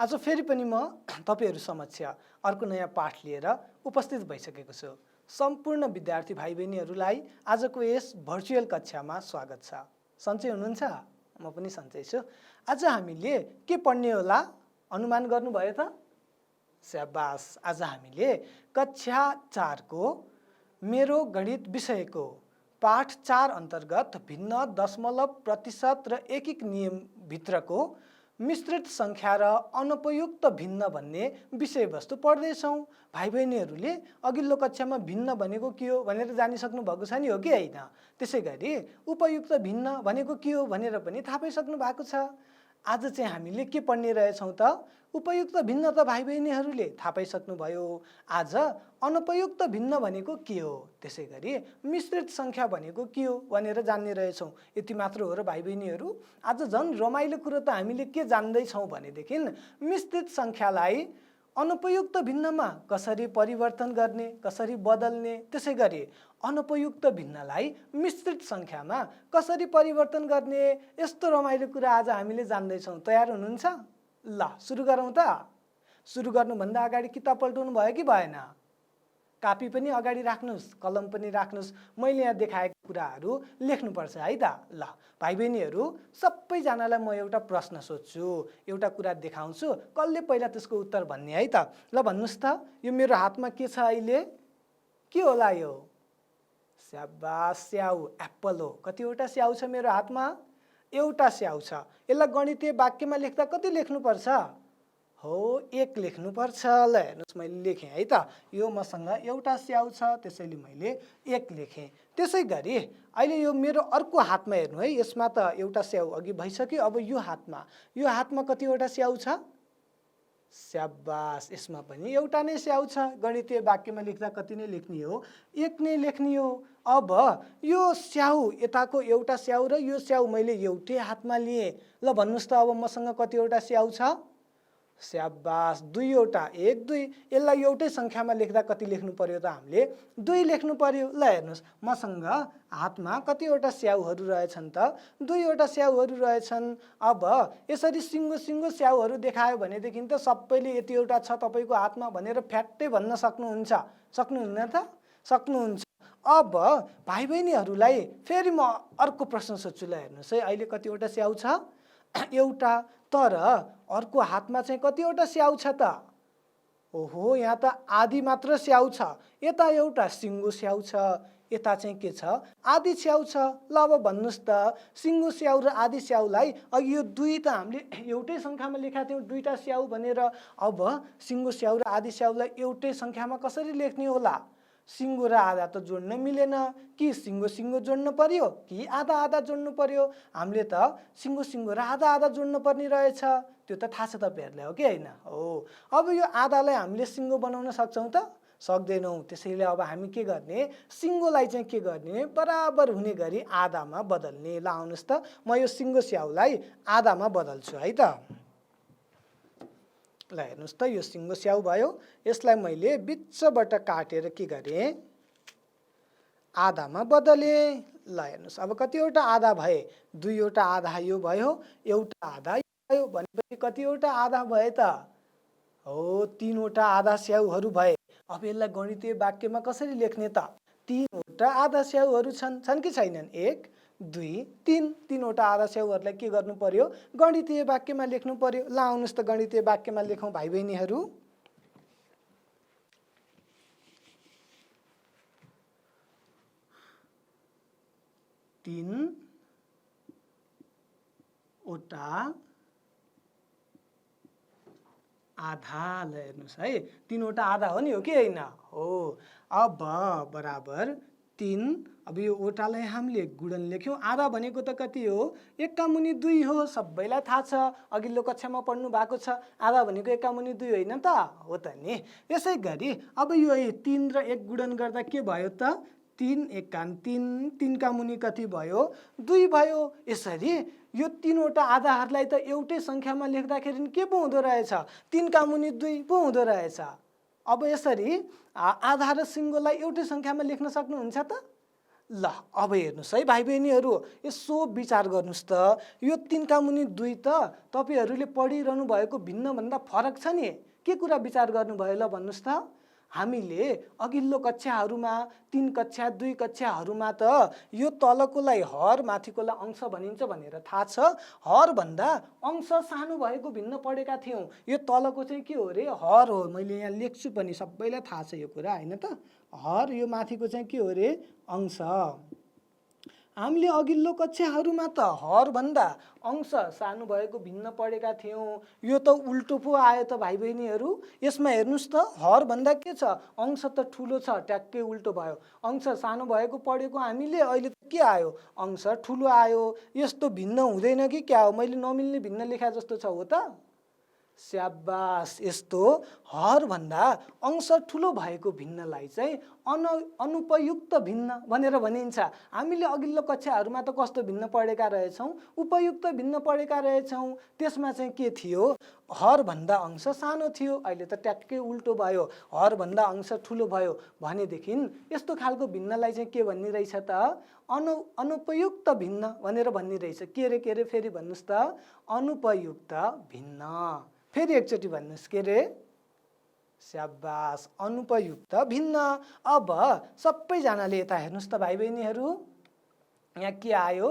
आज फेरि पनि म तपाईहरु समक्ष अर्को नयाँ पाठ लिएर उपस्थित भइसकेको छु। सम्पूर्ण विद्यार्थी भाइ बहिनीहरूलाई आजको यस भर्चुअल कक्षामा स्वागत छ। सन्चै हुनुहुन्छ? म पनि सन्चै छु। आज हामीले के पढ्ने होला अनुमान गर्नुभयो त? स्याबास। आज हामीले कक्षा 4 को मेरो गणित विषयको पाठ 4 अन्तर्गत भिन्न दशमलव प्रतिशत र एकीक नियम भित्रको मिश्रित संख्या र अनुपयुक्त भिन्न भन्ने विषयवस्तु पढ्दैछौं। भाइ बहिनीहरूले अघिल्लो कक्षामा भिन्न भनेको के हो भनेर जानिसक्नु भएको छ नि, हो कि हैन? त्यसैगरी उपयुक्त भिन्न भनेको के हो भनेर पनि थाहा पाइसक्नु भएको छ। आज चाहिँ हामीले के पढ्ने रहेछौं त? उपयुक्त भिन्न त भाइ बहिनीहरूले थाहा पाइसक्नु भयो। आज अनुपयुक्त भिन्न भनेको के हो, त्यसैगरी मिश्रित संख्या भनेको के हो भनेर जान्ने रहेछौं। यति मात्र हो र भाइ बहिनीहरू? आज झन् रमाइलो कुरो त हामीले के जान्दै छौं भनेदेखि मिश्रित संख्यालाई अनुपयुक्त भिन्नमा कसरी परिवर्तन गर्ने, कसरी बदल्ने, त्यसैगरी अनुपयुक्त भिन्नलाई मिश्रित संख्यामा कसरी परिवर्तन गर्ने, यस्तो रमाइलो कुरा आज हामीले जान्दै छौं। तयार हुनुहुन्छ? ल सुरु गरौँ त। सुरु गर्नुभन्दा अगाडि किताब पल्टाउनु भयो कि भएन? कापी पनि अगाडि राख्नुस्, कलम पनि राख्नुस्। मैले यहाँ देखाएको कुराहरू लेख्नुपर्छ है त। ल भाइ बहिनीहरू सबैजनालाई म एउटा प्रश्न सोध्छु, एउटा कुरा देखाउँछु, कसले पहिला त्यसको उत्तर भन्ने है त। ल भन्नुस् त, यो मेरो हातमा के छ अहिले? के होला यो? स्याबास, स्याउ, एप्पल हो। कतिवटा स्याउ छ मेरो हातमा? एउटा स्याउ छ। यसलाई गणितीय वाक्यमा लेख्दा कति लेख्नुपर्छ? हो, 1 लेख्नुपर्छ। ल हेर्नुस्, मैले लेखेँ है त। यो मसँग एउटा स्याउ छ, त्यसैले मैले 1 लेखेँ। त्यसैगरी अहिले यो मेरो अर्को हातमा हेर्नु है, यसमा त एउटा स्याउ अघि भइसक्यो। अब यो हातमा कतिवटा स्याउ छ? स्याबास, यसमा पनि एउटा नै स्याउ छ। गणितीय वाक्यमा लेख्दा कति नै लेख्ने हो? 1 नै लेख्ने हो। अब यो स्याउ, यताको एउटा स्याउ र यो स्याउ मैले एउटै हातमा लिए। ल भन्नुस् त, अब मसँग कतिवटा स्याउ छ? स्याबास, 2 वटा। 1 2। यसलाई एउटै संख्यामा लेख्दा कति लेख्नु पर्यो त? हामीले 2 लेख्नु पर्यो। ल हेर्नुस्, मसँग हातमा कतिवटा स्याउहरू रहेछन् त? 2 वटा स्याउहरू रहेछन्। अब यसरी सिंगो सिंगो स्याउहरू देखायो भनेदेखि त सबैले यति एउटा छ तपाईको हातमा भनेर फ्याट्टै भन्न सक्नुहुन्छ। सक्नुहुन्न त? सक्नुहुन्छ। अब भाइ बहिनीहरूलाई फेरि म अर्को प्रश्न सोध्छु। ल हेर्नुस् है, अहिले कतिवटा स्याउ छ? एउटा। तर अर्को हातमा चाहिँ कतिवटा स्याउ छ त? ओहो, यहाँ त आधी मात्र स्याउ छ। यता एउटा सिंगो स्याउ छ, यता चाहिँ के छ? आधी स्याउ छ। ल अब भन्नुस् त, सिंगो स्याउ र आधी स्याउलाई अघि यो 2 त हामीले एउटै संख्यामा लेखेका थियौं, 2टा स्याउ भनेर। अब सिंगो स्याउ र आधी स्याउलाई एउटै संख्यामा कसरी लेख्ने होला? सिंगो र आधा त जोड्न मिलेन। कि सिंगो सिंगो जोड्नु पर्यो कि आधा आधा जोड्नु पर्यो? हामीले त सिंगो सिंगो र आधा आधा जोड्नु पर्ने रहेछ। त्यो त थाहा छ तपाईहरुलाई, हो कि हैन? हो। अब यो आधालाई हामीले सिंगो बनाउन सक्छौं त? सक्दैनौं। त्यसैले अब हामी के गर्ने? सिंगोलाई चाहिँ के गर्ने? बराबर हुने गरी आधामा बदल्ने। ल आउनुस् त, म यो सिंगो स्याउलाई आधामा बदल्छु है त। ल हेर्नुस् त, यो सिंगो स्याउ भयो। यसलाई मैले बिचबाट काटेर के गरेँ? आधामा बदले। ल हेर्नुस्, अब कतिवटा आधा भए? 2 वटा आधा यो भयो, एउटा आधा यो भयो। भनेपछि कतिवटा आधा भए त? हो, 3 वटा आधा स्याउहरू भए। अब यसलाई गणितीय वाक्यमा कसरी लेख्ने त? 3 वटा आधा स्याउहरू छन् कि छैनन्? 1 2 3। 3 वटा आधा स्याउहरूलाई के गर्नु पर्यो? गणितीय वाक्यमा लेख्नु पर्यो। ल आउनुस् त, गणितीय वाक्यमा लेखौं भाइ बहिनीहरू। 3 वटा आधा। ल हेर्नुस् है, 3 वटा आधा हो नि, हो कि हैन? हो। अब बराबर 3। अब यो वटालाई हामीले गुणन लेख्यौं। आधा भनेको त कति हो? 1 का मुनि 2 हो। सबैलाई थाहा छ, अघिल्लो कक्षामा पढ्नु भएको छ। आधा भनेको 1 का मुनि 2 होइन त? हो त नि। यसैगरी अब यो 3 र 1 गुणन गर्दा के भयो त? 3 1 का 3, 3 का मुनि कति भयो? 2 भयो। यसरी यो 3 वटा आधाहरूलाई त एउटै संख्यामा लेख्दाखेरि के पो हुँदो रहेछ? 3 का मुनि 2 पो हुँदो रहेछ। अब यसरी आधा र सिंगोलाई एउटै संख्यामा लेख्न सक्नुहुन्छ त? ल अब हेर्नुहोस् है भाइ बहिनीहरू, यसो विचार गर्नुहोस् त, यो 3 का मुनि 2 त तपाईँहरूले पढिरहनु भएको भिन्नभन्दा फरक छ नि। के कुरा विचार गर्नुभयो ल भन्नुहोस् त। हामीले अघिल्लो कक्षाहरूमा 3 कक्षा 2 कक्षाहरूमा त यो तलकोलाई हर माथिकोलाई अंश भनिन्छ भनेर थाहा छ। हर भन्दा अंश सानो भएको भिन्न पढेका थियौँ। यो तलको चाहिँ के हो रे? हर हो। मैले यहाँ लेख्छु पनि, सबैलाई थाहा छ यो कुरा हैन त। हर, यो माथिको चाहिँ के हो रे? अंश। हामीले अघिल्लो कक्षाहरूमा त हर भन्दा अंश सानो भएको भिन्न पढेका थियौँ। यो त उल्टो पो आयो त भाइ बहिनीहरू। यसमा हेर्नुहोस् त, हर भन्दा के छ? अंश त ठुलो छ, ट्याक्कै उल्टो भयो। अंश सानो भएको पढेको हामीले, अहिले त के आयो? अंश ठुलो आयो। यस्तो भिन्न हुँदैन कि क्या हो? मैले नमिल्ने भिन्न लेखा जस्तो छ हो त? स्याबास। यस्तो हर भन्दा अंश ठुलो भएको भिन्नलाई चाहिँ अनुपयुक्त भिन्न भनेर भनिन्छ। हामीले अघिल्लो कक्षाहरूमा त कस्तो भिन्न पढेका रहेछौँ? उपयुक्त भिन्न पढेका रहेछौँ। त्यसमा चाहिँ के थियो? हर भन्दा अंश सानो थियो। अहिले त ट्याक्कै उल्टो भयो, हर भन्दा अंश ठुलो भयो। भनेदेखि यस्तो खालको भिन्नलाई चाहिँ के भन्ने रहेछ त? अनुपयुक्त भिन्न भनेर भन्ने रहेछ। के रे फेरि भन्नुहोस् त? अनुपयुक्त भिन्न। फेरि एकचोटि भन्नुहोस्, के रे? स्याबास, अनुपयुक्त भिन्न। अब सबैजनाले यता हेर्नुहोस् त भाइ बहिनीहरू, यहाँ के आयो?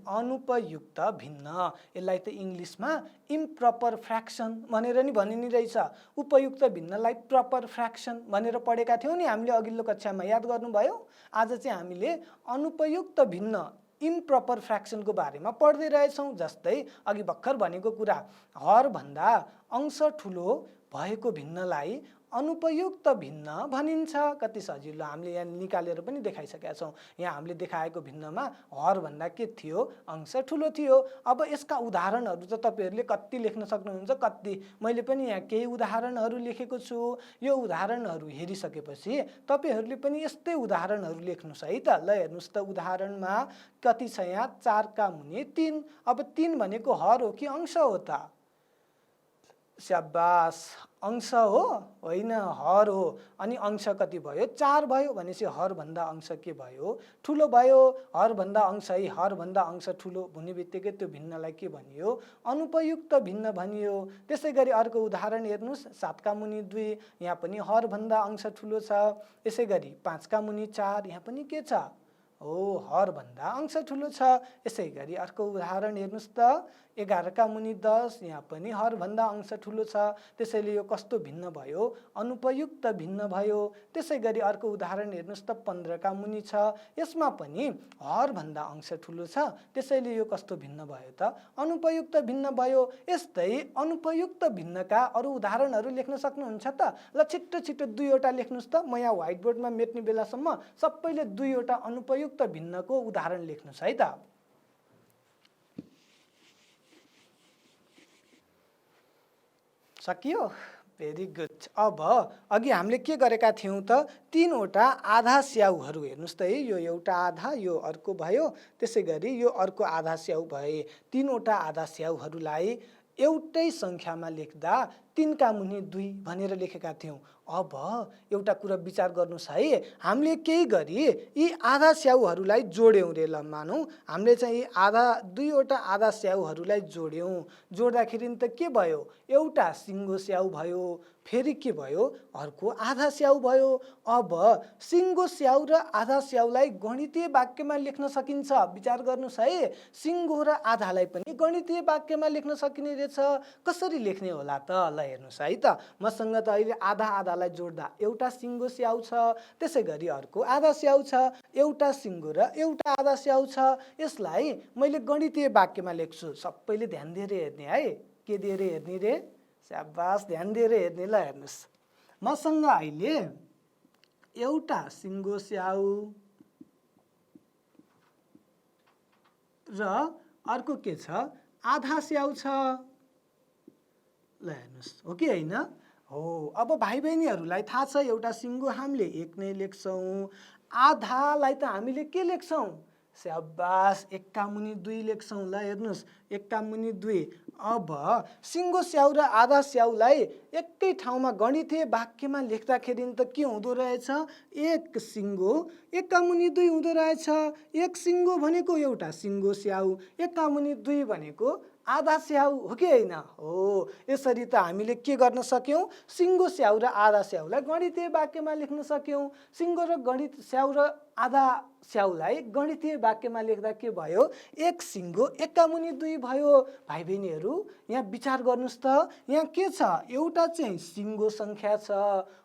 अनुपयुक्त भिन्न। यसलाई त इङ्ग्लिसमा इम्प्रपर फ्र्याक्सन भनेर नि भनिने रहेछ। उपयुक्त भिन्नलाई प्रपर फ्र्याक्सन भनेर पढेका थियौँ नि हामीले अघिल्लो कक्षामा, याद गर्नुभयो? आज चाहिँ हामीले अनुपयुक्त भिन्न इम्प्रपर फ्र्याक्सनको बारेमा पढ्दै रहेछौँ। जस्तै अघि भर्खर भनेको कुरा, हर भन्दा अंश ठुलो भएको भिन्नलाई अनुपयुक्त भिन्न भनिन्छ। कति सजिलो, हामीले यहाँ निकालेर पनि देखाइसकेका छौँ। यहाँ हामीले देखाएको भिन्नमा हर भन्दा के थियो? अंश ठुलो थियो। अब यसका उदाहरणहरू त तपाईँहरूले कति लेख्न सक्नुहुन्छ, कति। मैले पनि यहाँ केही उदाहरणहरू लेखेको छु। यो उदाहरणहरू हेरिसकेपछि तपाईँहरूले पनि यस्तै उदाहरणहरू लेख्नुहोस् है त। ल हेर्नुहोस् त, उदाहरणमा कति छ यहाँ? 4 का मुनि 3। अब 3 भनेको हर हो कि अंश हो त? स्याबास, अंश हो, होइन हर हो। अनि अंश कति भयो? 4 भयो। भनेपछि हर भन्दा अंश के भयो? ठुलो भयो। हर भन्दा अंश है, हर भन्दा अंश ठुलो हुने बित्तिकै त्यो भिन्नलाई के भनियो? अनुपयुक्त भिन्न भनियो। त्यसै गरी अर्को उदाहरण हेर्नुहोस्, 7 का मुनि 2, यहाँ पनि हर भन्दा अंश ठुलो छ। यसै गरी 5 का मुनि 4, यहाँ पनि के छ? हो, हर भन्दा अंश ठुलो छ। यसै गरी अर्को उदाहरण हेर्नुहोस् त, 11 का मुनि 10, यहाँ पनि हर भन्दा अंश ठुलो छ। त्यसैले यो कस्तो भिन्न भयो? अनुपयुक्त भिन्न भयो। त्यसै गरी अर्को उदाहरण हेर्नुहोस् त, 15 का मुनि 6, यसमा पनि हर भन्दा अंश ठुलो छ। त्यसैले यो कस्तो भिन्न भयो त? अनुपयुक्त भिन्न भयो। यस्तै अनुपयुक्त भिन्नका अरू उदाहरणहरू लेख्न सक्नुहुन्छ त? ल छिट्टो छिट्टो 2 वटा लेख्नुहोस् त। म यहाँ व्हाइट बोर्डमा मेट्ने बेलासम्म सबैले 2 वटा अनुपयुक्त भिन्नको उदाहरण लेख्नुहोस् है त। सकियो? Very good. अब अघि हामीले के गरेका थियौँ त? 3 वटा आधा स्याउहरू हेर्नुहोस् त है। यो एउटा आधा, यो अर्को भयो, त्यसै गरी यो अर्को आधा स्याउ भए। 3 वटा आधा स्याउहरूलाई एउटै सङ्ख्यामा लेख्दा 3 का मुनि 2 भनेर लेखेका थियौँ। अब एउटा कुरा विचार गर्नुहोस् है, हामीले केही गरी यी आधा स्याउहरूलाई जोड्यौँ रे। ल मानौँ हामीले चाहिँ यी 2 वटा आधा स्याउहरूलाई जोड्यौँ। जोड्दाखेरि त के भयो? एउटा सिङ्गो स्याउ भयो। फेरि के भयो? अर्को आधा स्याउ भयो। अब सिङ्गो स्याउ र आधा स्याउलाई गणितीय वाक्यमा लेख्न सकिन्छ। विचार गर्नुहोस् है, सिङ्गो र आधालाई पनि गणितीय वाक्यमा लेख्न सकिने रहेछ। कसरी लेख्ने होला त? ल हेर्नुहोस् है त, मसँग त अहिले आधा आधालाई जोड्दा एउटा सिङ्गो स्याउ छ। त्यसै गरी अर्को आधा स्याउ छ। एउटा सिङ्गो र एउटा आधा स्याउ छ। यसलाई मैले गणितीय वाक्यमा लेख्छु। सबैले ध्यान दिएर हेर्ने है। के दिएर हेर्ने रे? स्याबास, ध्यान दिएर हेर्ने। ल हेर्नुहोस्, मसँग अहिले एउटा सिङ्गो स्याउ र अर्को के छ? आधा स्याउ छ। ल हेर्नुहोस्, हो कि होइन? हो। अब भाइ बहिनीहरूलाई थाहा छ, एउटा सिङ्गो हामीले 1 नै लेख्छौँ, आधालाई त हामीले के लेख्छौँ? स्याबास, 1 का मुनि 2 लेख्छौँ। ल हेर्नुहोस्, 1 का मुनि 2। अब सिङ्गो स्याउ र आधा स्याउलाई एकै ठाउँमा गणितीय वाक्यमा लेख्दाखेरि त के हुँदो रहेछ? एक सिङ्गो एकका मुनि दुई हुँदो रहेछ। एक सिङ्गो भनेको एउटा सिङ्गो स्याउ, एकका मुनि दुई भनेको आधा स्याउ हो कि होइन? हो। यसरी त हामीले के गर्न सक्यौँ? सिङ्गो स्याउ र आधा स्याउलाई गणितीय वाक्यमा लेख्न सक्यौँ। सिङ्गो र स्याउ र आधा स्याउलाई गणितीय वाक्यमा लेख्दा के भयो? एक सिङ्गो एकका मुनि दुई भयो। भाइ बहिनीहरू यहाँ विचार गर्नुहोस् त, यहाँ के छ? एउटा चाहिँ सिङ्गो सङ्ख्या छ,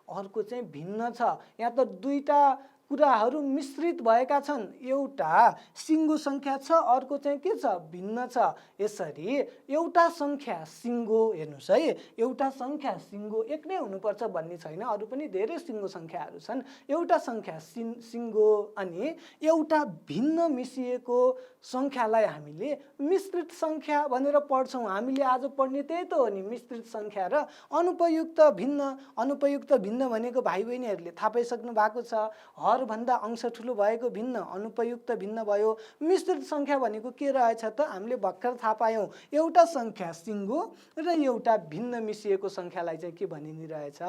अर्को चाहिँ भिन्न छ। यहाँ त दुईटा कुराहरू मिश्रित भएका छन्। एउटा सिङ्गो सङ्ख्या छ, अर्को चाहिँ के छ? भिन्न छ। यसरी एउटा सङ्ख्या सिङ्गो, हेर्नुहोस् है, एउटा सङ्ख्या सिङ्गो एक नै हुनुपर्छ भन्ने छैन, अरू पनि धेरै सिङ्गो सङ्ख्याहरू छन्। एउटा सङ्ख्या सिङ्गो अनि एउटा भिन्न मिसिएको सङ्ख्यालाई हामीले मिश्रित सङ्ख्या भनेर पढ्छौँ। हामीले आज पढ्ने त्यही त हो नि, मिश्रित सङ्ख्या र अनुपयुक्त भिन्न। अनुपयुक्त भिन्न भनेको भाइ बहिनीहरूले थाहा पाइसक्नु भएको छ, हरभन्दा अंश ठुलो भएको भिन्न अनुपयुक्त भिन्न भयो। मिश्रित सङ्ख्या भनेको के रहेछ त? हामीले भर्खर थाहा पायौँ, एउटा सङ्ख्या सिङ्गो र एउटा भिन्न मिसिएको सङ्ख्यालाई चाहिँ के भनिने रहेछ?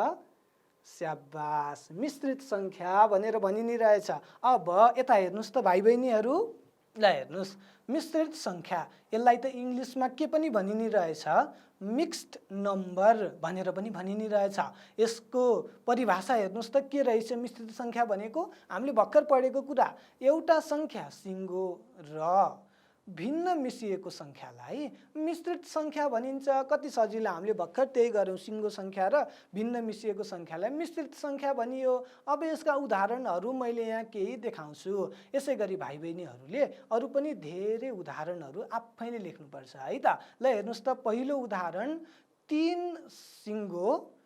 स्याबास, मिश्रित सङ्ख्या भनेर भनिने रहेछ। अब यता हेर्नुहोस् त भाइ बहिनीहरू, ल हेर्नुहोस्, मिश्रित सङ्ख्या, यसलाई त इङ्ग्लिसमा के पनि भनिने रहेछ? मिक्स्ड नम्बर भनेर पनि भनिने रहेछ। यसको परिभाषा हेर्नुहोस् त के रहेछ? मिश्रित सङ्ख्या भनेको हामीले भर्खर पढेको कुरा, एउटा सङ्ख्या सिङ्गो र भिन्न मिसिएको सङ्ख्यालाई मिश्रित सङ्ख्या भनिन्छ। कति सजिलो, हामीले भर्खर त्यही गऱ्यौँ, सिङ्गो सङ्ख्या र भिन्न मिसिएको सङ्ख्यालाई मिश्रित सङ्ख्या भनियो। अब यसका उदाहरणहरू मैले यहाँ केही देखाउँछु। यसै गरी भाइ बहिनीहरूले अरू पनि धेरै उदाहरणहरू आफैले लेख्नुपर्छ है त। ल हेर्नुहोस् त, पहिलो उदाहरण, तीन सिङ्गो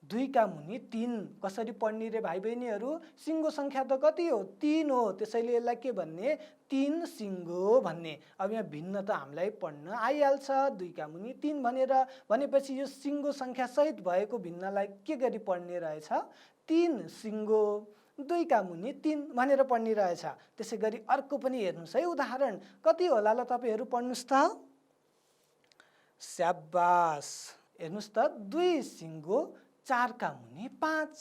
दुईका मुनि तीन। कसरी पढ्ने रे भाइ बहिनीहरू? सिङ्गो सङ्ख्या त कति हो? तीन हो, त्यसैले यसलाई के भन्ने? तीन सिङ्गो भन्ने। अब यहाँ भिन्न त हामीलाई पढ्न आइहाल्छ, दुईका मुनि तीन भनेर। भनेपछि यो सिङ्गो सङ्ख्या सहित भएको भिन्नलाई के गरी पढ्ने रहेछ? तीन सिङ्गो दुईका मुनि तीन भनेर पढ्ने रहेछ। त्यसै गरी अर्को पनि हेर्नुहोस् है उदाहरण, कति होला ल तपाईँहरू पढ्नुहोस् त। स्याबास, हेर्नुहोस् त, दुई सिङ्गो चारका मुनि पाँच।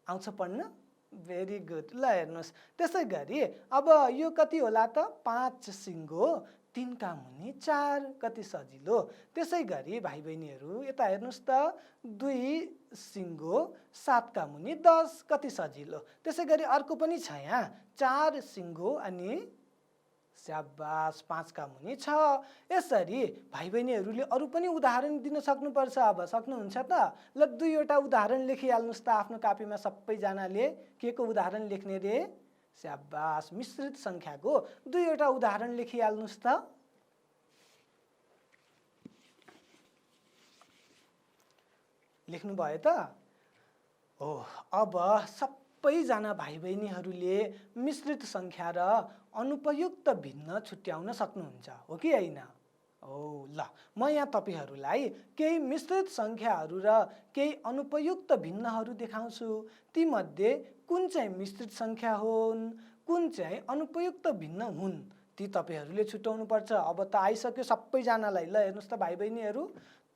आउँछ पढ्न? Very good. ल हेर्नुहोस्, त्यसै गरी अब यो कति होला त? पाँच सिङ्गो तीनका मुनि चार। कति सजिलो। त्यसै गरी भाइ बहिनीहरू यता हेर्नुहोस् त, दुई सिङ्गो सातका मुनि दस। कति सजिलो। त्यसै गरी अर्को पनि छ यहाँ, चार सिङ्गो अनि स्याबास पाँचका मुनि छ। यसरी भाइ बहिनीहरूले अरू पनि उदाहरण दिन सक्नुपर्छ। अब सक्नुहुन्छ त? ल दुईवटा उदाहरण लेखिहाल्नुहोस् त आफ्नो कापीमा सबैजनाले। के को उदाहरण लेख्ने रे? स्याबास, मिश्रित सङ्ख्याको दुईवटा उदाहरण लेखिहाल्नुहोस् त। लेख्नुभयो त? हो। अब सबैजना भाइ बहिनीहरूले मिश्रित सङ्ख्या र अनुपयुक्त भिन्न छुट्याउन सक्नुहुन्छ हो कि होइन? हो। ल म यहाँ तपाईँहरूलाई केही मिश्रित सङ्ख्याहरू र केही अनुपयुक्त भिन्नहरू देखाउँछु। तीमध्ये कुन चाहिँ मिश्रित सङ्ख्या हुन्, कुन चाहिँ अनुपयुक्त भिन्न हुन्, ती तपाईँहरूले छुट्याउनुपर्छ। अब त आइसक्यो सबैजनालाई। ल हेर्नुहोस् त भाइ बहिनीहरू,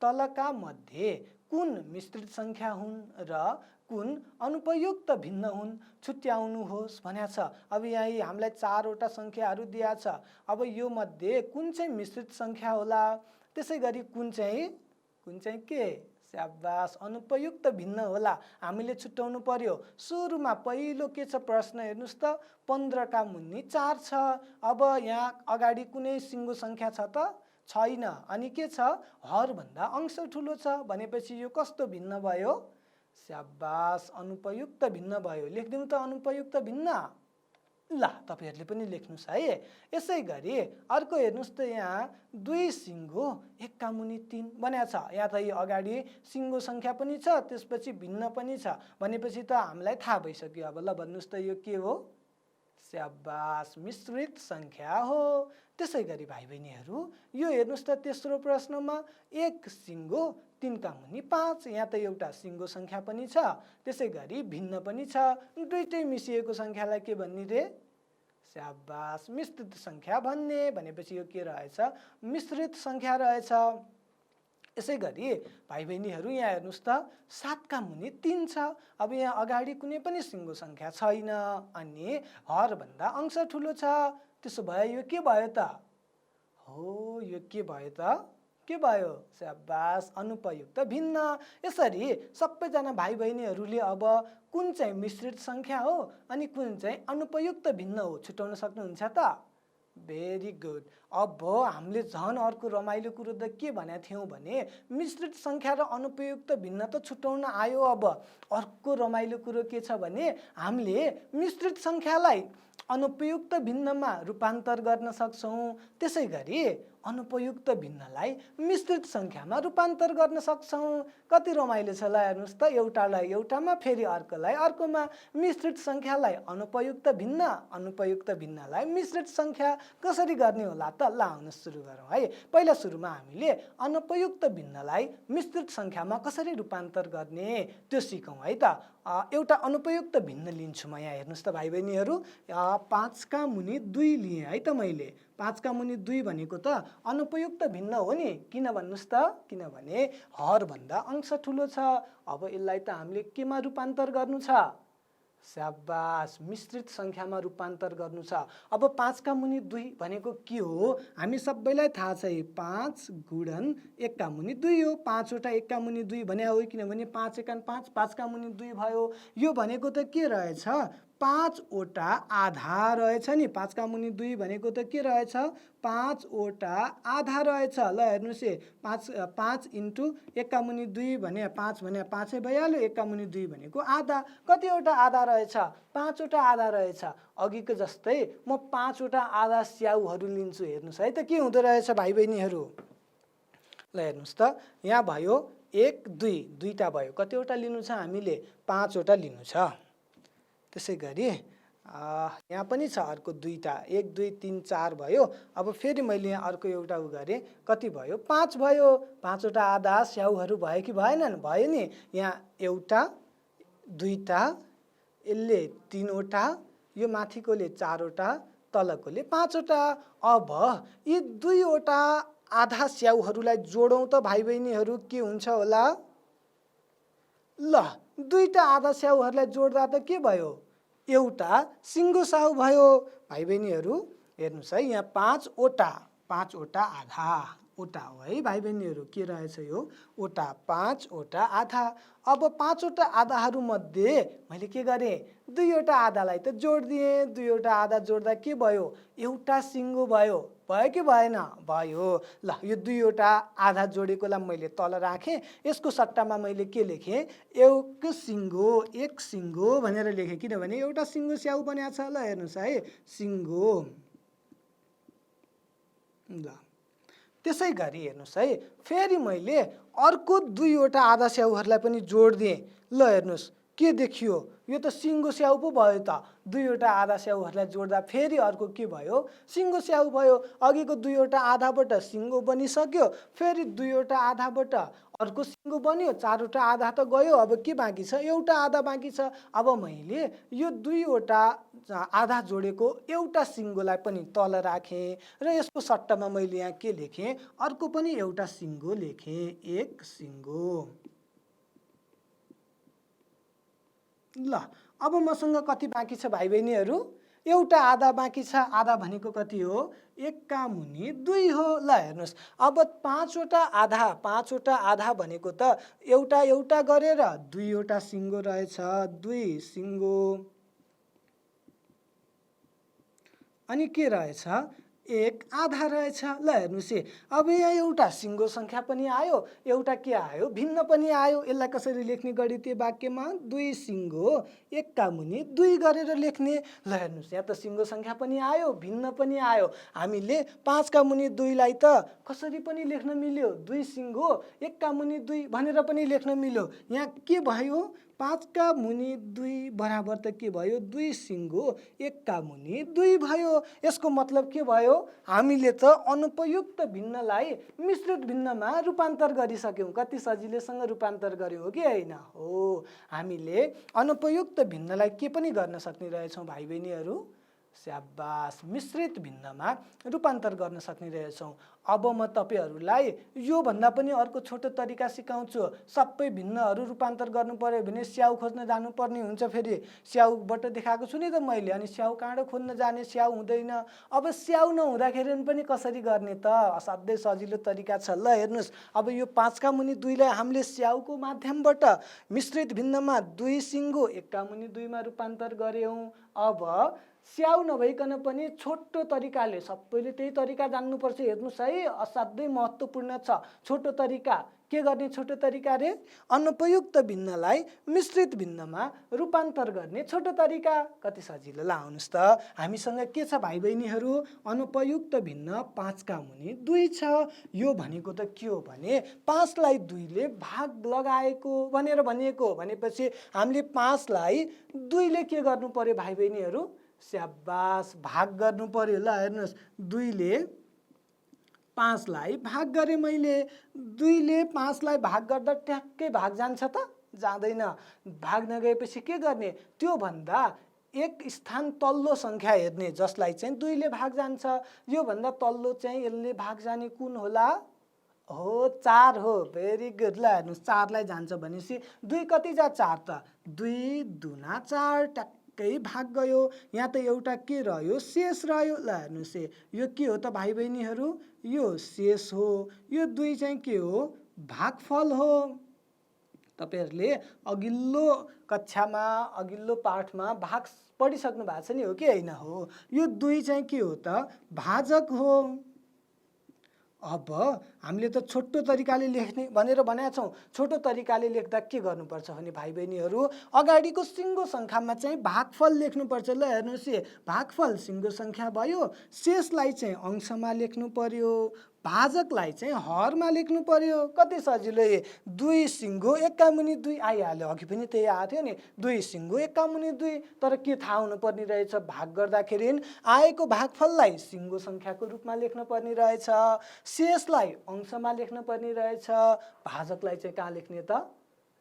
तलका मध्ये कुन मिश्रित सङ्ख्या हुन् र कुन अनुपयुक्त भिन्न हुन् छुट्याउनुहोस् भनेको छ। अब यहाँ हामीलाई चारवटा सङ्ख्याहरू दिएको छ। अब यो मध्ये कुन चाहिँ मिश्रित सङ्ख्या होला? त्यसै गरी कुन चाहिँ के? स्याबास, अनुपयुक्त भिन्न होला। हामीले छुट्याउनु पर्यो। सुरुमा पहिलो के छ प्रश्न, हेर्नुहोस् त, 15 का मुनि 4 छ। अब यहाँ अगाडि कुनै सिङ्गो सङ्ख्या छ त? छैन। अनि के छ? हरभन्दा अंश ठुलो छ। भनेपछि यो कस्तो भिन्न भयो? स्याबास, अनुपयुक्त भिन्न भयो। लेखिदिउँ त अनुपयुक्त भिन्न। ल तपाईँहरूले पनि लेख्नुहोस् है। यसै गरी अर्को हेर्नुहोस् त, यहाँ दुई सिङ्गो एकका मुनि तीन भनेको छ। यहाँ त यो अगाडि सिङ्गो सङ्ख्या पनि छ, त्यसपछि भिन्न पनि छ। भनेपछि त हामीलाई थाहा भइसक्यो। अब ल भन्नुहोस् त यो के हो? स्याबास, मिश्रित सङ्ख्या हो। त्यसै गरी भाइ बहिनीहरू यो हेर्नुहोस् त, तेस्रो प्रश्नमा एक सिङ्गो तीनका मुनि पाँच। यहाँ त एउटा सिङ्गो सङ्ख्या पनि छ, त्यसै गरी भिन्न पनि छ। दुईटै मिसिएको सङ्ख्यालाई के भन्ने रे? स्याबास, मिश्रित सङ्ख्या भन्ने। भनेपछि यो के रहेछ? मिश्रित सङ्ख्या रहेछ। यसै गरी भाइ बहिनीहरू यहाँ हेर्नुहोस् त 7 का मुनि 3 छ। अब यहाँ अगाडि कुनै पनि सिङ्गो सङ्ख्या छैन अनि हरभन्दा अंश ठुलो छ। त्यसो भए यो के भयो त? हो, यो के भयो त? के भयो? स्याबास, अनुपयुक्त भिन्न। यसरी सबैजना भाइ बहिनीहरूले अब कुन चाहिँ मिश्रित सङ्ख्या हो अनि कुन चाहिँ अनुपयुक्त भिन्न हो छुटाउन सक्नुहुन्छ त? Very good. अब हामीले झन् अर्को रमाइलो कुरो त के भनेका थियौँ भने मिश्रित सङ्ख्या र अनुपयुक्त भिन्न त छुटाउन आयो। अब अर्को रमाइलो कुरो के छ भने हामीले मिश्रित सङ्ख्यालाई अनुपयुक्त भिन्नमा रूपान्तर गर्न सक्छौँ। त्यसै गरी अनुपयुक्त भिन्नलाई मिश्रित सङ्ख्यामा रूपान्तर गर्न सक्छौँ। कति रमाइलो छ ल, हेर्नुहोस् त। एउटालाई एउटामा, फेरि अर्कोलाई अर्कोमा। मिश्रित सङ्ख्यालाई अनुपयुक्त भिन्न, अनुपयुक्त भिन्नलाई मिश्रित सङ्ख्या कसरी गर्ने होला त? ल आउनुहोस् सुरु गरौँ है। पहिला सुरुमा हामीले अनुपयुक्त भिन्नलाई मिश्रित सङ्ख्यामा कसरी रूपान्तर गर्ने त्यो सिकौँ है त। एउटा अनुपयुक्त भिन्न लिन्छु म। यहाँ हेर्नुहोस् त भाइ बहिनीहरू, 5 का मुनि 2 लिएँ है त मैले। 5 का मुनि 2 भनेको त अनुपयुक्त भिन्न हो नि। किन भन्नुहोस् त? किनभने हरभन्दा अंश ठुलो छ। अब यसलाई त हामीले केमा रूपान्तर गर्नु छ? स्याबास, मिश्रित सङ्ख्यामा रूपान्तर गर्नु छ। अब 5 का मुनि 2 भनेको के हो? हामी सबैलाई थाहा छ, 5 गुणन 1 का मुनि 2 हो। 5 वटा 1 का मुनि 2 भने हो, किनभने 5 एकान 5, 5 का मुनि 2 भयो। यो भनेको त के रहेछ? 5 वटा आधा रहेछ नि। 5 का मुनि 2 भनेको त के रहेछ? 5 वटा आधा रहेछ। ल हेर्नुहोस् है, 5 इन्टु 1 का मुनि 2 भने 5 भने 5 भइहाल्यो। 1 का मुनि 2 भनेको आधा। कतिवटा आधा रहेछ? 5 वटा आधा रहेछ। अघिको जस्तै म 5 वटा आधा स्याउहरू लिन्छु। हेर्नुहोस् है त के हुँदो रहेछ भाइ बहिनीहरू। ल हेर्नुहोस् त, यहाँ भयो 1 2, दुईटा भयो। कतिवटा लिनु छ हामीले? 5 वटा लिनु छ। त्यसै गरी यहाँ पनि छ अर्को दुईटा, 1 2 3 4 भयो। अब फेरि मैले यहाँ अर्को एउटा उ गरेँ, कति भयो? 5 भयो। 5 वटा आधा स्याउहरू भयो कि भएनन्? भयो नि। यहाँ एउटा, दुईटा, यसले 3 वटा, यो माथिकोले 4 वटा, तलकोले 5 वटा। अब यी 2 वटा आधा स्याउहरूलाई जोडौँ त भाइ बहिनीहरू, के हुन्छ होला? ल, दुईटा आधा स्याउहरूलाई जोड्दा त के भयो? एउटा सिङ्गो स्याउ भयो। भाइ बहिनीहरू हेर्नुहोस् है, यहाँ 5 वटा आधा वटा हो है भाइ बहिनीहरू। के रहेछ यो? वटा, 5 वटा आधा। अब 5 वटा आधाहरू मध्ये मैले के गरेँ? 2 वटा आधालाई त जोडिदिएँ। 2 वटा आधा जोड्दा के भयो? एउटा सिङ्गो भयो। भयो कि भएन? भयो। ल, यो 2 वटा आधा जोडेकोलाई मैले तल राखेँ। यसको सट्टामा मैले के लेखेँ? एक सिङ्गो भनेर लेखेँ, किनभने एउटा सिङ्गो स्याउ बनेको छ। ल हेर्नुहोस् है, सिङ्गो। ल त्यसै गरी हेर्नुहोस् है, फेरि मैले अर्को 2 वटा आधा स्याउहरूलाई पनि जोडिदिएँ। ल हेर्नुहोस् के देखियो? यो त सिङ्गो स्याउ पो भयो त। 2 वटा आधा स्याउहरूलाई जोड्दा फेरि अर्को के भयो? सिङ्गो स्याउ भयो। अघिको 2 वटा आधाबाट सिङ्गो बनिसक्यो, फेरि 2 वटा आधाबाट अर्को सिङ्गो बन्यो। 4 वटा आधा त गयो। अब के बाँकी छ? एउटा आधा बाँकी छ। अब मैले यो 2 वटा आधा जोडेको एउटा सिङ्गोलाई पनि तल राखेँ र यसको सट्टामा मैले यहाँ के लेखेँ? अर्को पनि एउटा सिङ्गो लेखेँ, एक सिङ्गो। ल अब मसँग कति बाँकी छ भाइ बहिनीहरू? एउटा आधा बाँकी छ। आधा भनेको कति हो? 1 का मुनि 2 हो। ल हेर्नुहोस्, अब 5 वटा आधा भनेको त एउटा एउटा गरेर 2 वटा सिङ्गो रहेछ। 2 सिङ्गो। अनि के रहेछ? 1 आधा रहेछ। ल हेर्नुहोस् है, अब यहाँ एउटा सिङ्गो सङ्ख्या पनि आयो, एउटा के आयो? भिन्न पनि आयो। यसलाई कसरी लेख्ने गणितीय वाक्यमा? 2 सिङ्गो 1 का मुनि 2 गरेर लेख्ने। ल हेर्नुहोस्, यहाँ त सिङ्गो सङ्ख्या पनि आयो, भिन्न पनि आयो। हामीले 5 का मुनि 2 लाई त कसरी पनि लेख्न मिल्यो? 2 सिङ्गो 1 का मुनि 2 भनेर पनि लेख्न मिल्यो। यहाँ के भयो? 5 का मुनि 2 बराबर त के भयो? 2 सिङ्गो 1 का मुनि 2 भयो। यसको मतलब के भयो? हामीले त अनुपयुक्त भिन्नलाई मिश्रित भिन्नमा रूपान्तर गरिसक्यौँ। कति सजिलैसँग रूपान्तर गर्यौँ, हो कि होइन? हो, हामीले अनुपयुक्त भिन्नलाई के पनि गर्न सक्ने रहेछौँ भाइ बहिनीहरू? स्याबास, मिश्रित भिन्नमा रूपान्तर गर्न सक्ने रहेछौँ। अब म तपाईहरूलाई योभन्दा पनि अर्को छोटो तरिका सिकाउँछु। सबै भिन्नहरू रूपान्तर गर्नु पर्यो भने स्याउ खोज्न जानुपर्ने हुन्छ। फेरि स्याउबाट देखाएको छु नि त मैले, अनि स्याउ कहाँबाट खोज्न जाने, स्याउ हुँदैन। अब स्याउ नहुँदाखेरि पनि कसरी गर्ने त? असाध्यै सजिलो तरिका छ। ल हेर्नुहोस्, अब यो 5 का मुनि 2 लाई हामीले स्याउको माध्यमबाट मिश्रित भिन्नमा 2 सिङ्गो 1 का मुनि 2 मा रूपान्तर गर्यौँ। अब स्याउ नभइकन पनि छोटो तरिकाले, सबैले त्यही तरिका जान्नुपर्छ। हेर्नुहोस् है, असाध्यै महत्त्वपूर्ण छ छोटो तरिका। के गर्ने छोटो तरिका रे? अनुपयुक्त भिन्नलाई मिश्रित भिन्नमा रूपान्तर गर्ने छोटो तरिका। कति सजिलो। ल आउनुहोस् त, हामीसँग के छ भाइ बहिनीहरू? अनुपयुक्त भिन्न 5 का मुनि 2 छ। यो भनेको त के हो भने 5 लाई 2 ले भाग लगाएको भनेर भनिएको। भनेपछि हामीले 5 लाई 2 ले के गर्नु पर्यो भाइ बहिनीहरू? स्याबास, भाग गर्नु पर्यो। ल हेर्नुहोस्, 2 ले 5 लाई भाग गरेँ मैले। 2 ले 5 लाई भाग गर्दा ट्याक्कै भाग जान्छ त? जाँदैन। भाग नगएपछि के गर्ने? त्यो भन्दा एक स्थान तल्लो सङ्ख्या हेर्ने, जसलाई चाहिँ 2 ले भाग जान्छ। यो भन्दा तल्लो चाहिँ यसले भाग जाने कुन होला? हो, 4 हो। Very good. ल हेर्नुहोस्, 4 लाई जान्छ भनेपछि 2 कति जा? 4 त? 2 दुना 4, ट्याक्कै भाग गयो। यहाँ त एउटा के रह्यो? शेष रह्यो। ल हेर्नुहोस्, यो के हो त भाइ बहिनीहरू? यो शेष हो। यो 2 चाहिँ के हो? भागफल हो। तपाईहरुले अघिल्लो कक्षामा, अघिल्लो पाठमा भाग पढिसक्नु भएको छ नि, हो कि होइन? हो। यो 2 चाहिँ के हो त? भाजक हो। अब हामीले त छोटो तरिकाले लेख्ने भनेर भनेका छौँ। छोटो तरिकाले लेख्दा के गर्नुपर्छ भने भाइ बहिनीहरू, अगाडिको सिङ्गो सङ्ख्यामा चाहिँ भागफल लेख्नुपर्छ। ल हेर्नुहोस्, भागफल सिङ्गो सङ्ख्या भयो। शेषलाई चाहिँ अंशमा लेख्नु पर्यो, भाजकलाई चाहिँ हरमा लेख्नु पर्यो। कति सजिलो। 2 सिङ्गो 1 का मुनि 2 आइहाल्यो। अघि पनि त्यही आएको थियो नि, 2 सिङ्गो 1 का मुनि 2। तर के थाहा हुनुपर्ने रहेछ? भाग गर्दाखेरि आएको भागफललाई सिङ्गो सङ्ख्याको रूपमा लेख्न पर्ने रहेछ, शेषलाई अंशमा लेख्न पर्ने रहेछ, भाजकलाई चाहिँ कहाँ लेख्ने त?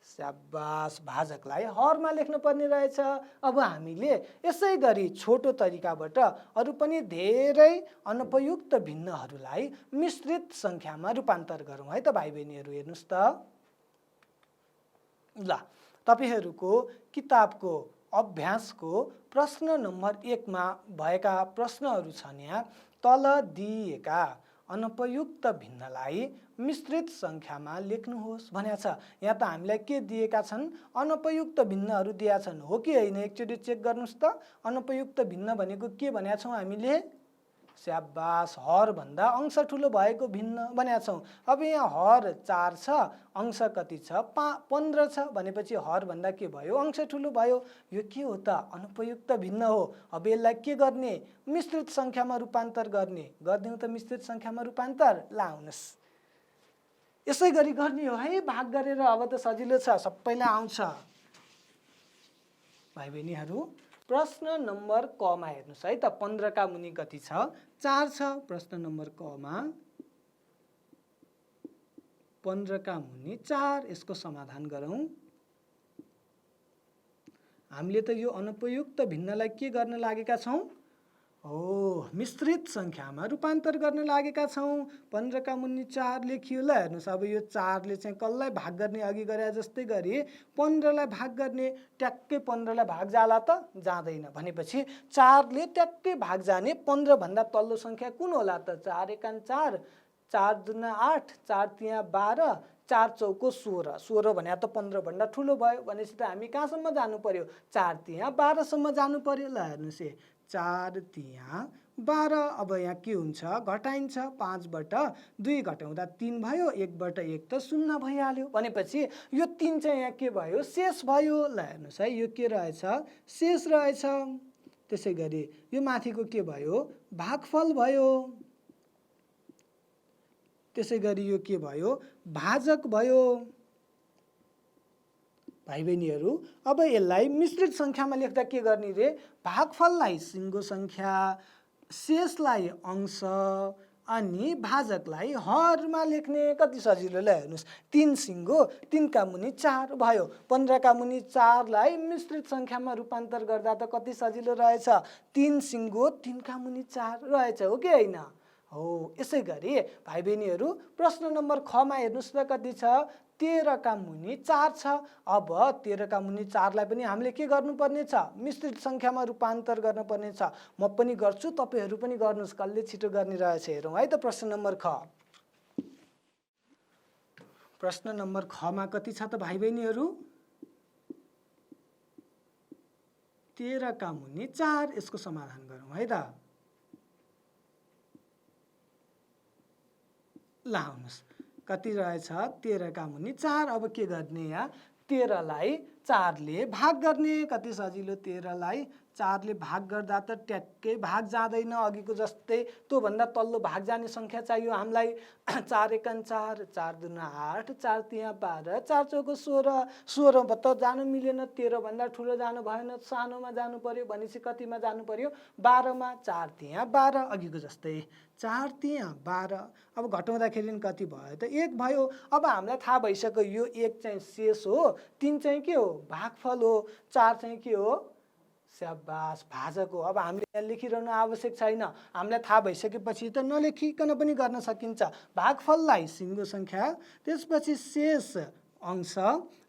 स्याबास, भाजकलाई हरमा लेख्न पर्ने रहेछ। अब हामीले यसै गरी छोटो तरिकाबाट अरू पनि धेरै अनुपयुक्त भिन्नहरूलाई मिश्रित सङ्ख्यामा रूपान्तर गरौँ है त भाइ बहिनीहरू। हेर्नुहोस् त, ल तपाईहरूको किताबको अभ्यासको प्रश्न नम्बर 1 मा भएका प्रश्नहरू छन्। यहाँ तल दिएका अनुपयुक्त भिन्नलाई मिश्रित सङ्ख्यामा लेख्नुहोस् भनेको छ। यहाँ त हामीलाई के दिएका छन्? अनुपयुक्त भिन्नहरू दिएका छन्, हो कि होइन? एकचोटि चेक गर्नुहोस् त, अनुपयुक्त भिन्न भनेको के भनेका छौँ हामीले? स्याबास, हर भन्दा अंश ठुलो भएको भिन्न भनेका छौँ। अब यहाँ हर 4 छ, अंश कति छ? 15 छ। भनेपछि हर भन्दा के भयो? अंश ठुलो भयो। यो के हो त? अनुपयुक्त भिन्न हो। अब यसलाई के गर्ने? मिश्रित सङ्ख्यामा रूपान्तर गर्ने। गरिदिउँ त मिश्रित सङ्ख्यामा रूपान्तर। ल आउनुहोस्, यसै गरी गर्ने हो है, भाग गरेर। अब त सजिलो छ, सबैलाई आउँछ। भाइ बहिनीहरू, प्रश्न नम्बर क मा हेर्नुहोस् है त, 15 का मुनि कति छ? 4 छ। प्रश्न नम्बर क मा 15 का मुनि 4, यसको समाधान गरौँ। हामीले त यो अनुपयुक्त भिन्नलाई के गर्न लागेका छौँ? हो, मिश्रित सङ्ख्यामा रूपान्तर गर्न लागेका छौँ। 15 का मुनि 4 लेखियो। ल हेर्नुहोस्, अब यो 4 ले चाहिँ कसलाई भाग गर्ने? अघि गरे जस्तै गरी 15 लाई भाग गर्ने। ट्याक्कै 15 लाई भाग जाला त? जाँदैन। भनेपछि 4 ले ट्याक्कै भाग जाने 15 भन्दा तल्लो सङ्ख्या कुन होला त? 4 एकान 4, 4 दुना 8, 4 तिया 12, 4 चौको 16। 16 भने त 15 भन्दा ठुलो भयो। भनेपछि त हामी कहाँसम्म जानु पर्यो? 4 तिया 12 सम्म जानु पर्यो। ल हेर्नुहोस्, 4 तिया 12। अब यहाँ के हुन्छ? घटाइन्छ। 5 बाट 2 घटाउँदा 3 भयो, 1 बाट 1 त 0 भइहाल्यो। भनेपछि यो 3 चाहिँ यहाँ के भयो? शेष भयो। ल हेर्नुहोस् है, यो के रहेछ? शेष रहेछ। त्यसै गरी यो माथिको के भयो? भागफल भयो। त्यसै गरी यो के भयो? भाजक भयो। भाइ बहिनीहरू, अब यसलाई मिश्रित सङ्ख्यामा लेख्दा के गर्ने रे? भागफललाई सिङ्गो सङ्ख्या, शेषलाई अंश अनि भाजकलाई हरमा लेख्ने। कति सजिलो। ल हेर्नुहोस्, 3 सिङ्गो 3 का मुनि 4 भयो। 15 का मुनि 4 लाई मिश्रित सङ्ख्यामा रूपान्तर गर्दा त कति सजिलो रहेछ? 3 सिङ्गो 3 का मुनि 4 रहेछ, हो कि होइन? हो। यसै गरी भाइ बहिनीहरू प्रश्न नम्बर खमा हेर्नुहोस् त कति छ, 13 का मुनि 4 छ। अब 13 का मुनि 4 लाई पनि हामीले के गर्नुपर्ने छ, मिश्रित सङ्ख्यामा रूपान्तर गर्नुपर्ने छ। म पनि गर्छु, तपाईहरू पनि गर्नुहोस्, कसले छिटो गर्ने रहेछ हेरौँ है त। प्रश्न नम्बर ख, प्रश्न नम्बर खमा कति छ त भाइ बहिनीहरू, 13 का मुनि 4। यसको समाधान गरौँ है त। ल आउनुहोस्, कति रहेछ, 13 का मुनि 4। अब के गर्ने यहाँ, 13 लाई 4 ले भाग गर्ने। कति सजिलो, 13 लाई 4 ले भाग गर्दा त ट्याक्कै भाग जाँदैन, अघिको जस्तै त्योभन्दा तल्लो भाग जाने सङ्ख्या चाहियो हामीलाई। 4 एका 4, 4 दुना 8, 4 तिया 12, 4 चौको 16। 16 त जानु मिलेन, 13 भन्दा ठुलो जानु भएन, सानोमा जानु पर्यो। भनेपछि कतिमा जानु पर्यो, 12 मा। 4 तिया 12, अघिको जस्तै 4 तिया 12। अब घटाउँदाखेरि कति भयो त, 1 भयो। अब हामीलाई थाहा भइसक्यो यो 1 चाहिँ शेष हो, 3 चाहिँ के हो, भागफल हो, 4 चाहिँ के हो, स्याबास भाजक हो। अब हामीले यहाँ लेखिरहनु आवश्यक छैन, हामीलाई थाहा भइसकेपछि त नलेखिकन पनि गर्न सकिन्छ। भागफललाई सिङ्गो सङ्ख्या, त्यसपछि शेष अंश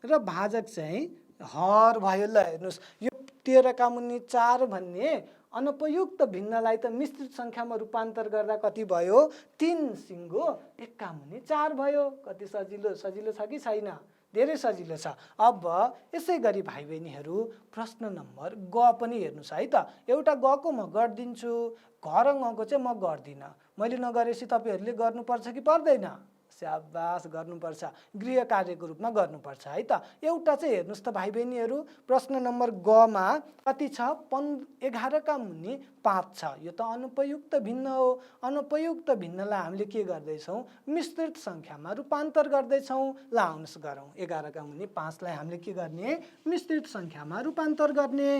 र भाजक चाहिँ हर भयो। ल हेर्नुहोस्, यो 13 का मुनि 4 भन्ने अनुपयुक्त भिन्नलाई त मिश्रित सङ्ख्यामा रूपान्तर गर्दा कति भयो, 3 सिङ्गो 1 का मुनि 4 भयो। कति सजिलो, सजिलो छ कि छैन, धेरै सजिलो छ। अब यसै गरी भाइ बहिनीहरू प्रश्न नम्बर ग पनि हेर्नुहोस् है त। एउटा गको म गरिदिन्छु, घ र ङको चाहिँ म गर्दिनँ। मैले नगरेपछि तपाईँहरूले गर्नुपर्छ कि पर्दैन, स्याबास गर्नुपर्छ, गृह कार्यको रूपमा गर्नुपर्छ है त। एउटा चाहिँ हेर्नुहोस् त भाइ बहिनीहरू, प्रश्न नम्बर गमा कति छ, 11 का मुनि 5 छ। यो त अनुपयुक्त भिन्न हो। अनुपयुक्त भिन्नलाई हामीले के गर्दैछौँ, मिश्रित सङ्ख्यामा रूपान्तर गर्दैछौँ। ल आउनुहोस् गरौँ, 11 का मुनि 5 लाई हामीले के गर्ने, मिश्रित सङ्ख्यामा रूपान्तर गर्ने।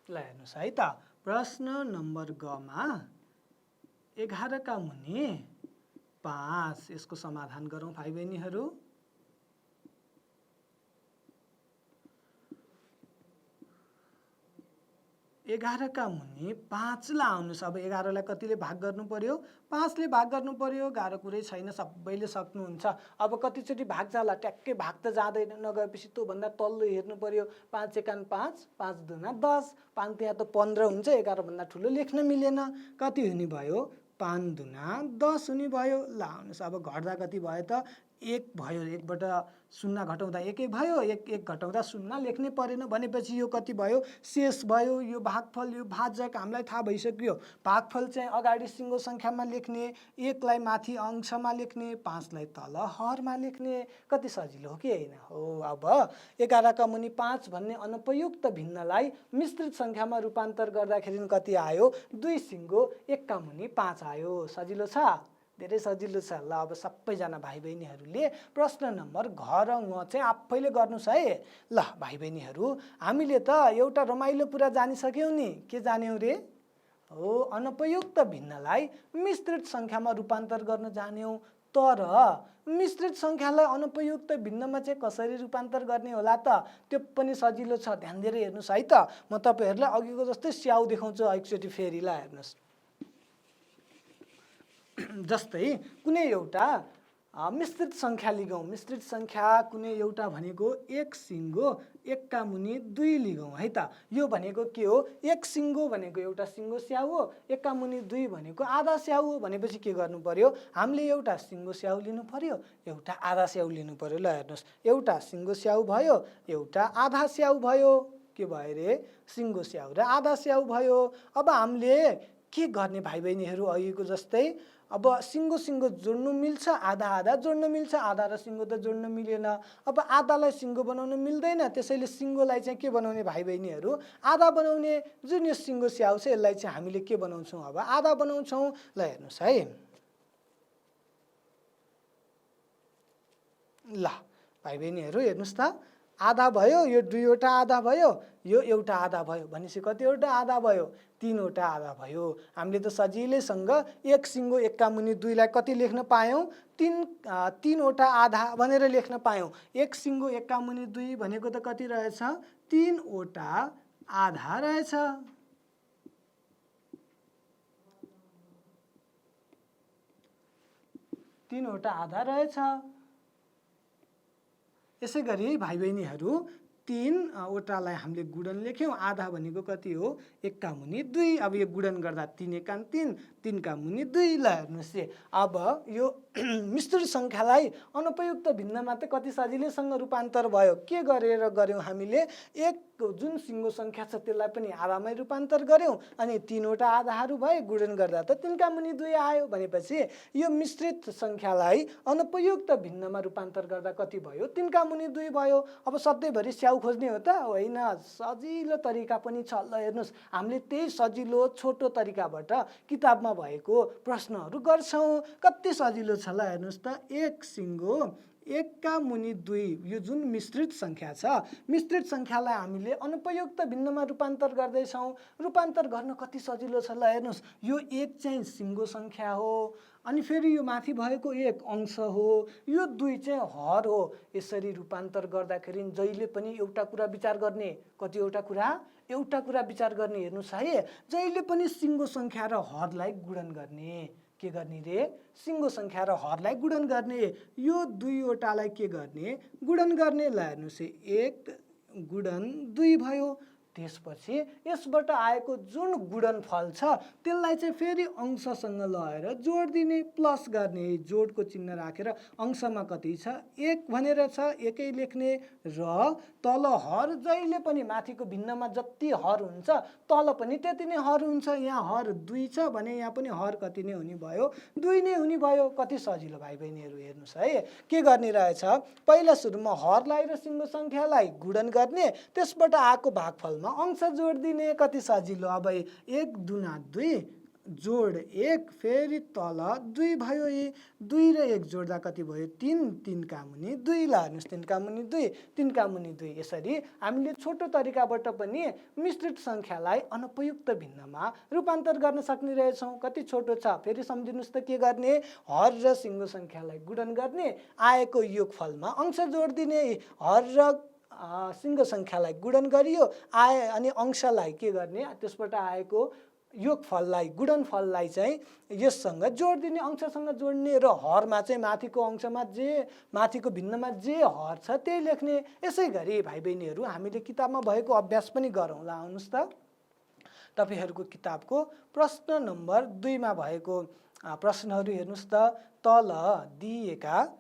ल हेर्नुहोस् है त, प्रश्न नम्बर गमा 11 का मुनि 5, यसको समाधान गरौँ भाइ बहिनीहरू। एघार का मुनि 5 ला आउनुहोस्। अब 11 लाई कतिले भाग गर्नु पर्यो, 5 ले भाग गर्नु पर्यो। गाह्रो कुरै छैन, सबैले सक्नुहुन्छ। अब कतिचोटि भाग जाला, ट्याक्कै भाग त जाँदैन, नगएपछि त्योभन्दा तल्लो हेर्नु पर्यो। 5 एकान 5, 5 दुना 10, 5 त्यहाँ त 15 हुन्छ, 11 भन्दा ठुलो लेख्न मिलेन। कति हुने भयो, 5 दुना 10 हुने भयो। ल आउनुहोस्, अब घट्दा कति भयो त, 1 भयो। 1 बाट 0 घटाउँदा 1 भयो, 1 घटाउँदा 0 लेख्नै परेन। भनेपछि यो कति भयो, शेष भयो। यो भागफल, यो भाजक हामीलाई थाहा भइसक्यो। भागफल चाहिँ अगाडि सिङ्गो सङ्ख्यामा लेख्ने, 1 लाई माथि अंशमा लेख्ने, 5 लाई तल हरमा लेख्ने। कति सजिलो हो कि होइन हो। अब 11 का मुनि 5 भन्ने अनुपयुक्त भिन्नलाई मिश्रित सङ्ख्यामा रूपान्तर गर्दाखेरि कति आयो, 2 सिङ्गो 1 का मुनि 5 आयो। सजिलो छ, धेरै सजिलो छ। ल अब सबैजना भाइ बहिनीहरूले प्रश्न नम्बर घ र ङ चाहिँ आफैले गर्नुहोस् है। ल भाइ बहिनीहरू, हामीले त एउटा रमाइलो कुरा जानिसक्यौँ नि, के जान्यौँ रे, हो अनुपयुक्त भिन्नलाई मिश्रित सङ्ख्यामा रूपान्तर गर्न जान्यौँ। तर मिश्रित सङ्ख्यालाई अनुपयुक्त भिन्नमा चाहिँ कसरी रूपान्तर गर्ने होला त, त्यो पनि सजिलो छ। ध्यान दिएर हेर्नुहोस् है त। म तपाईँहरूलाई अघिको जस्तै स्याउ देखाउँछु एकचोटि फेरि। ल हेर्नुहोस्, जस्तै कुनै एउटा मिश्रित सङ्ख्या लिगौँ। मिश्रित सङ्ख्या कुनै एउटा भनेको 1 सिङ्गो 1 का मुनि 2 लिगौँ है त। यो भनेको के हो, 1 सिङ्गो भनेको एउटा सिङ्गो स्याउ हो, 1 का मुनि 2 भनेको आधा स्याउ हो। भनेपछि के गर्नु पर्यो, हामीले एउटा सिङ्गो स्याउ लिनु पर्यो, एउटा आधा स्याउ लिनु पर्यो। ल हेर्नुहोस्, एउटा सिङ्गो स्याउ भयो, एउटा आधा स्याउ भयो। के भयो रे, सिङ्गो स्याउ र आधा स्याउ भयो। अब हामीले के गर्ने भाइ बहिनीहरू, अघिको जस्तै अब सिङ्गो सिङ्गो जोड्नु मिल्छ, आधा आधा जोड्नु मिल्छ। आधा र सिङ्गो त जोड्नु मिलेन। अब आधालाई सिङ्गो बनाउनु मिल्दैन, त्यसैले सिङ्गोलाई चाहिँ के बनाउने भाइ बहिनीहरू, आधा बनाउने। जुन यो सिङ्गो स्याउ छ, यसलाई चाहिँ हामीले के बनाउँछौँ, अब आधा बनाउँछौँ। ल हेर्नुहोस् है, ल भाइ बहिनीहरू हेर्नुहोस् त, आधा भयो, यो 2 वटा आधा भयो, यो एउटा आधा भयो। भनेपछि कतिवटा आधा भयो, 3 वटा आधा भयो। हामीले त सजिलैसँग 1 सिङ्गो 1 का मुनि 2 लाई कति लेख्न पायौँ, 3 वटा आधा भनेर लेख्न पायौँ। 1 सिङ्गो 1 का मुनि 2 भनेको त कति रहेछ, 3 वटा आधा रहेछ। 3वटा आधा रहेछ। यसै गरी भाइ बहिनीहरू 3वटालाई हामीले गुणन लेख्यौँ। आधा भनेको कति हो 1 का मुनि 2। अब यो गुणन गर्दा 3 1 3, 3 का मुनि 2। ल हेर्नुहोस् है, अब यो मिश्रित सङ्ख्यालाई अनुपयुक्त भिन्नमा त कति सजिलैसँग रूपान्तर भयो। के गरेर गर्यौँ हामीले, एक जुन सिङ्गो सङ्ख्या छ त्यसलाई पनि आधामै रूपान्तर गर्यौँ अनि 3वटा आधाहरू भए, गुणन गर्दा त 3 का मुनि 2 आयो। भनेपछि यो मिश्रित सङ्ख्यालाई अनुपयुक्त भिन्नमा रूपान्तर गर्दा कति भयो 3 का मुनि 2 भयो। अब सधैँभरि स्याउ खोज्ने हो त होइन, सजिलो तरिका पनि छ। ल हेर्नुहोस्, हामीले त्यही सजिलो छोटो तरिकाबाट किताबमा भएको प्रश्नहरू गर्छौँ। कति सजिलो छ ल हेर्नुहोस् त। एक सिङ्गो 1 का मुनि 2 यो जुन मिश्रित सङ्ख्या छ, मिश्रित सङ्ख्यालाई हामीले अनुपयुक्त भिन्नमा रूपान्तर गर्दैछौँ। रूपान्तर गर्न कति सजिलो छ ल हेर्नुहोस्, यो 1 चाहिँ सिङ्गो सङ्ख्या हो अनि फेरि यो माथि भएको 1 अंश हो, यो 2 चाहिँ हर हो। यसरी रूपान्तर गर्दाखेरि जहिले पनि एउटा कुरा विचार गर्ने, कतिवटा कुरा, एउटा कुरा विचार गर्ने। हेर्नुहोस् है, जहिले पनि सिङ्गो सङ्ख्या र हरलाई गुणन गर्ने। के गर्ने रे, सिङ्गो सङ्ख्या र हरलाई गुणन गर्ने। यो 2वटालाई के गर्ने, गुणन गर्ने। ल हेर्नुहोस्, 1 गुणन 2 भयो। त्यसपछि यसबाट आएको जुन गुणनफल छ त्यसलाई चाहिँ फेरि अंशसँग लगेर जोड दिने, प्लस गर्ने। जोडको चिन्ह राखेर अंशमा कति छ 1 भनेर छ, 1 लेख्ने र तल हर जहिले पनि माथिको भिन्नमा जति हर हुन्छ तल पनि त्यति नै हर हुन्छ। यहाँ हर 2 छ भने यहाँ पनि हर कति नै हुने भयो, 2 नै हुने भयो। कति सजिलो भाइ बहिनीहरू, हेर्नुहोस् है। के गर्ने रहेछ, पहिला सुरुमा हरलाई र सिङ्गो सङ्ख्यालाई गुणन गर्ने, त्यसबाट आएको भागफल अंश जोड दिने। कति सजिलो। अब 1 दुना 2 जोड 1 फेरि तल 2 भयो। 2 र 1 जोड्दा कति भयो 3, 3 का मुनि 2। ल हेर्नुहोस्, 3 का मुनि 2, 3 का मुनि 2। यसरी हामीले छोटो तरिकाबाट पनि मिश्रित सङ्ख्यालाई अनुपयुक्त भिन्नमा रूपान्तर गर्न सक्ने रहेछौँ। कति छोटो छ, फेरि सम्झिनुहोस् त। के गर्ने, हर र सिङ्गो सङ्ख्यालाई गुणन गर्ने, आएको योगफलमा अंश जोड दिने। हर र सिङ्गो सङ्ख्यालाई गुणन गरियो, आए अनि अंशलाई के गर्ने, त्यसबाट आएको योगफललाई, गुणनफललाई चाहिँ यससँग जोड दिने, अंशसँग जोड्ने। र हरमा चाहिँ माथिको अंशमा जे, माथिको भिन्नमा जे हर छ त्यही लेख्ने। यसै गरी भाइ बहिनीहरू हामीले किताबमा भएको अभ्यास पनि गरौँ। ल आउनुहोस् त, तपाईँहरूको किताबको प्रश्न नम्बर 2 मा भएको प्रश्नहरू हेर्नुहोस् त। तल दिएका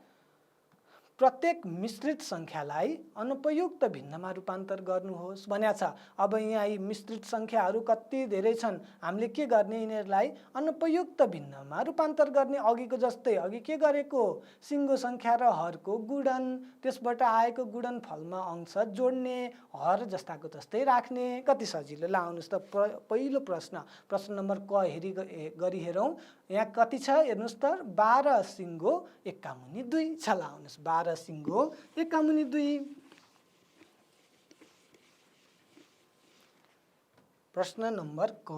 प्रत्येक मिश्रित सङ्ख्यालाई अनुपयुक्त भिन्नमा रूपान्तर गर्नुहोस् भनेको छ। अब यहाँ यी मिश्रित सङ्ख्याहरू कति धेरै छन्, हामीले के गर्ने, यिनीहरूलाई अनुपयुक्त भिन्नमा रूपान्तर गर्ने। अघिको जस्तै, अघि के गरेको, सिङ्गो सङ्ख्या र हरको गुणन, त्यसबाट आएको गुणनफलमा अंश जोड्ने, हर जस्ताको जस्तै राख्ने। कति सजिलो। ल आउनुहोस् त, पहिलो प्रश्न, प्रश्न नम्बर क गरी हेरौँ। यहाँ कति छ हेर्नुहोस् त, 12 सिङ्गो 1 का मुनि 2 छ। ल आउनुहोस्, 12 सिङ्गो 1 का मुनि 2। प्रश्न नम्बर क,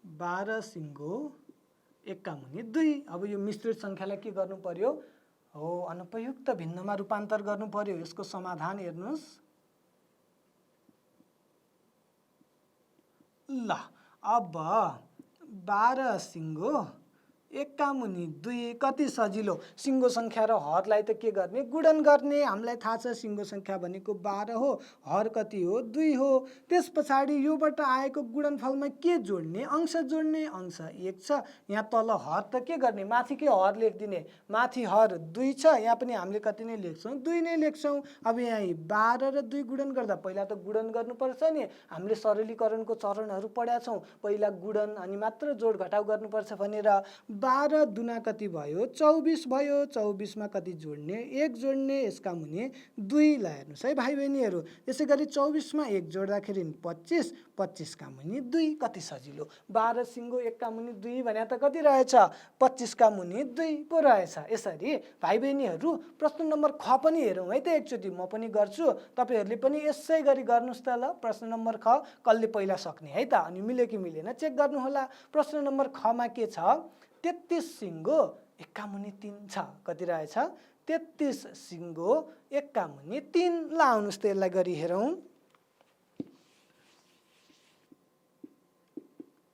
12 सिङ्गो 1 का मुनि 2। अब यो मिश्रित सङ्ख्यालाई के गर्नु पर्यो हो, अनुपयुक्त भिन्नमा रूपान्तर गर्नु पर्यो। यसको समाधान हेर्नुहोस्। ल अब 12 सिङ्गो 1 का मुनि 2 कति सजिलो। सिङ्गो सङ्ख्या र हरलाई त के गर्ने, गुणन गर्ने। हामीलाई थाहा छ सिङ्गो सङ्ख्या भनेको 12 हो, हर कति हो 2 हो। त्यस पछाडि योबाट आएको गुणनफलमा के जोड्ने, अंश जोड्ने। अंश 1 छ, यहाँ तल हर त के गर्ने, माथिकै हर लेखिदिने। माथि हर 2 छ, यहाँ पनि हामीले कति नै लेख्छौँ, 2 नै लेख्छौँ। अब यहाँ 12 र 2 गुणन गर्दा पहिला त गुणन गर्नुपर्छ नि। हामीले सरलीकरणको चरणहरू पढाएको छौँ, पहिला गुणन अनि मात्र जोड घटाउ गर्नुपर्छ भनेर। 12 दुना कति भयो 24 भयो, 24 मा कति जोड्ने, 1 जोड्ने, यसका मुनि 2। ल हेर्नुहोस् है भाइ बहिनीहरू, यसै गरी 24 मा 1 जोड्दाखेरि 25, 25 का मुनि 2। कति सजिलो। 12 सिङ्गो 1 का मुनि 2 भने त कति रहेछ, 25 का मुनि 2 पो रहेछ। यसरी भाइ बहिनीहरू प्रश्न नम्बर ख पनि हेरौँ है त एकचोटि, म पनि गर्छु, तपाईँहरूले पनि यसै गरी गर्नुहोस् त। ल प्रश्न नम्बर ख कसले पहिला सक्ने है त, अनि मिल्यो कि मिलेन चेक गर्नुहोला। प्रश्न नम्बर ख मा के छ, 33 सिङ्गो 1 का मुनि 3 छ। कति रहेछ, 33 सिङ्गो 1 का मुनि 3। ल आउनुहोस् त, यसलाई गरी हेरौँ।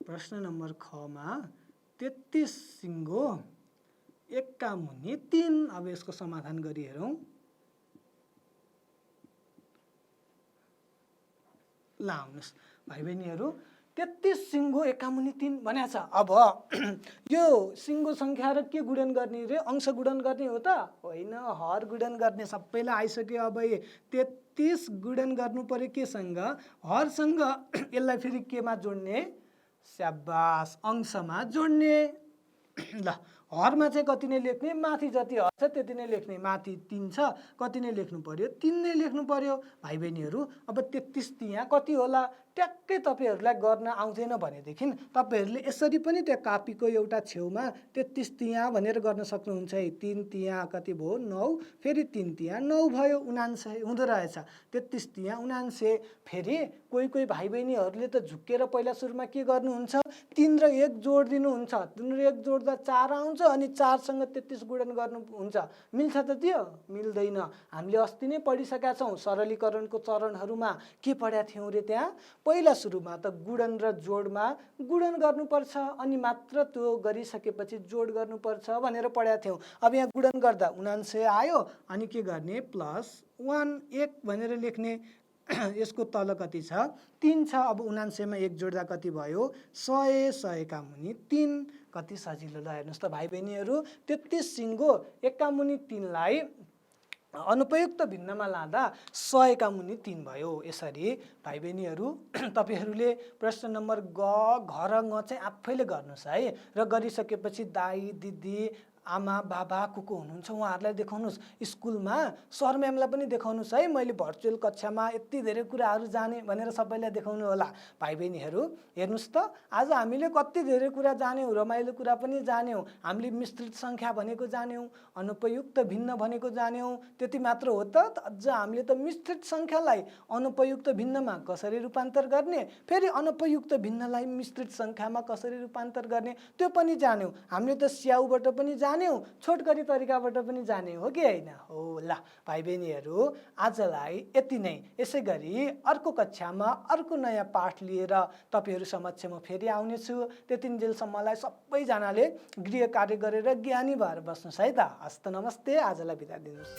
प्रश्न नम्बर खमा 33 सिङ्गो एकका मुनि 3। अब यसको समाधान गरी हेरौँ। ल आउनुहोस् भाइ बहिनीहरू, 33 सिङ्गो एका मुनि 3 भनेको छ। अब यो सिङ्गो सङ्ख्या र के गुणन गर्ने रे? अंश गुणन गर्ने हो त होइन, हर गुणन गर्ने। सबैलाई आइसक्यो। अब 33 गुणन गर्नु पर्यो केसँग? हरसँग। यसलाई फेरि केमा जोड्ने? स्याबास, अंशमा जोड्ने। ल हरमा चाहिँ कति नै लेख्ने? माथि जति हर छ त्यति नै लेख्ने। माथि 3 छ, कति नै लेख्नु पर्यो? 3 नै लेख्नु पर्यो। भाइ बहिनीहरू, अब 33 त्यहाँ कति होला? ट्याक्कै तपाईँहरूलाई गर्न आउँदैन भनेदेखि तपाईँहरूले यसरी पनि त्यो कापीको एउटा छेउमा 33 त्यहाँ भनेर गर्न सक्नुहुन्छ है। 3 त्यहाँ कति भयो? 9। फेरि 3 त्यहाँ 9 भयो, 79 हुँदो रहेछ। 33 त्यहाँ 79। फेरि कोही भाइ बहिनीहरूले त झुक्केर पहिला सुरुमा के गर्नुहुन्छ? 3 र 1 जोड दिनुहुन्छ। 3 र 1 जोड्दा 4 आउँछ अनि 4 सँग 33 गुणन गर्नुहुन्छ। मिल्छ त त्यो? मिल्दैन। हामीले अस्ति नै पढिसकेका छौँ सरलीकरणको चरणहरूमा। के पढाएको थियौँ रे त्यहाँ? पहिला सुरुमा त गुणन र जोडमा गुणन गर्नुपर्छ अनि मात्र त्यो गरिसकेपछि जोड गर्नुपर्छ भनेर पढाएको थियौँ। अब यहाँ गुणन गर्दा 79 आयो अनि के गर्ने? प्लस 1 1 भनेर लेख्ने। यसको तल कति छ? 3 छ। अब 79 मा 1 जोड्दा कति भयो? 100। 100 का मुनि 3। कति सजिलो। ल हेर्नुहोस् त भाइ बहिनीहरू, 33 सिङ्गो एकका मुनि 3 लाई अनुपयुक्त भिन्नमा लाँदा 100 का मुनि 3 भयो। यसरी भाइ बहिनीहरू तपाईँहरूले प्रश्न नम्बर घ र ङ चाहिँ आफैले गर्नुहोस् है। र गरिसकेपछि दाई दिदी आमा बाबा को हुनुहुन्छ उहाँहरूलाई देखाउनुहोस्। स्कुलमा सर म्यामलाई पनि देखाउनुहोस् है। मैले भर्चुअल कक्षामा यति धेरै कुराहरू जाने भनेर सबैलाई देखाउनु होला। भाइ बहिनीहरू हेर्नुहोस् त, आज हामीले कति धेरै कुरा जान्यौँ, रमाइलो कुरा पनि जान्यौँ। हामीले मिश्रित सङ्ख्या भनेको जान्यौँ, अनुपयुक्त भिन्न भनेको जान्यौँ। त्यति मात्र हो त? अझ हामीले त मिश्रित सङ्ख्यालाई अनुपयुक्त भिन्नमा कसरी रूपान्तर गर्ने, फेरि अनुपयुक्त भिन्नलाई मिश्रित सङ्ख्यामा कसरी रूपान्तर गर्ने त्यो पनि जान्यौँ। हामीले त स्याउबाट पनि जान्यौँ, छोटकरी तरिकाबाट पनि जान्यौँ, हो कि होइन? हो। ल भाइ बहिनीहरू, आजलाई यति नै। यसै गरी अर्को कक्षामा अर्को नयाँ पाठ लिएर तपाईँहरू समक्ष म फेरि आउनेछु। त्यतिन्जेलसम्मलाई सबैजनाले गृह कार्य गरेर ज्ञानी भएर बस्नुहोस् है त। हस्त नमस्ते। आजलाई बिदा दिनुहोस्।